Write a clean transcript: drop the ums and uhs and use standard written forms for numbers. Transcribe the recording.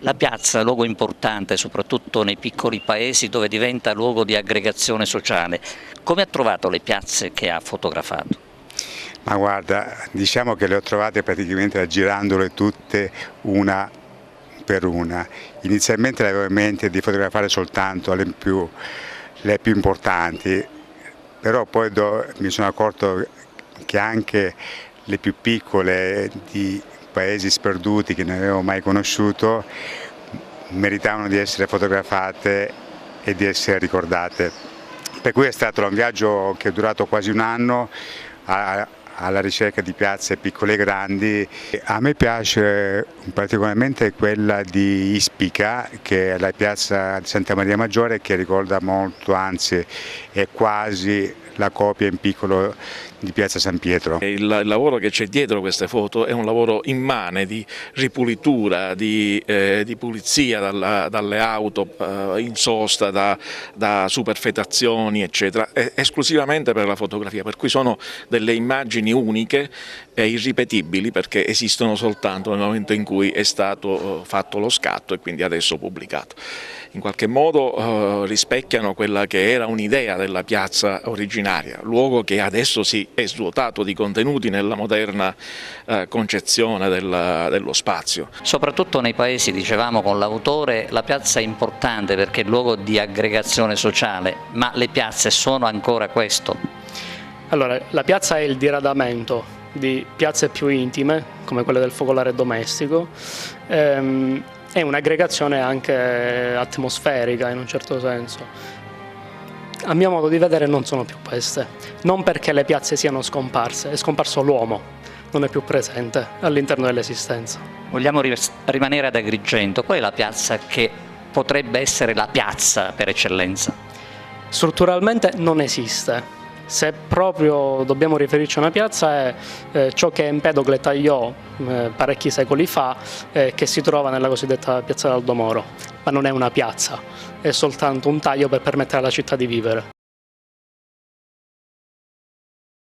La piazza è un luogo importante, soprattutto nei piccoli paesi dove diventa luogo di aggregazione sociale. Come ha trovato le piazze che ha fotografato? Ma guarda, diciamo che le ho trovate praticamente girandole tutte una per una. Inizialmente avevo in mente di fotografare soltanto le più importanti, però poi mi sono accorto che anche le più piccole di paesi sperduti che non avevo mai conosciuto meritavano di essere fotografate e di essere ricordate. Per cui è stato un viaggio che è durato quasi un anno alla ricerca di piazze piccole e grandi. A me piace particolarmente quella di Ispica, che è la piazza di Santa Maria Maggiore, che ricorda molto, anzi è quasi la copia in piccolo di piazza San Pietro. Il lavoro che c'è dietro queste foto è un lavoro immane di ripulitura, di pulizia dalle auto in sosta, da superfetazioni eccetera, esclusivamente per la fotografia, per cui sono delle immagini uniche e irripetibili perché esistono soltanto nel momento in cui è stato fatto lo scatto e quindi adesso pubblicato. In qualche modo rispecchiano quella che era un'idea della piazza originaria, luogo che adesso si è svuotato di contenuti nella moderna concezione dello spazio. Soprattutto nei paesi, dicevamo con l'autore, la piazza è importante perché è luogo di aggregazione sociale, ma le piazze sono ancora questo? Allora, la piazza è il diradamento di piazze più intime, come quelle del focolare domestico, è un'aggregazione anche atmosferica in un certo senso. A mio modo di vedere non sono più queste, non perché le piazze siano scomparse, è scomparso l'uomo, non è più presente all'interno dell'esistenza. Vogliamo rimanere ad Agrigento, qual è la piazza che potrebbe essere la piazza per eccellenza? Strutturalmente non esiste. Se proprio dobbiamo riferirci a una piazza è ciò che Empedocle tagliò parecchi secoli fa, che si trova nella cosiddetta piazza d'Aldomoro, ma non è una piazza, è soltanto un taglio per permettere alla città di vivere.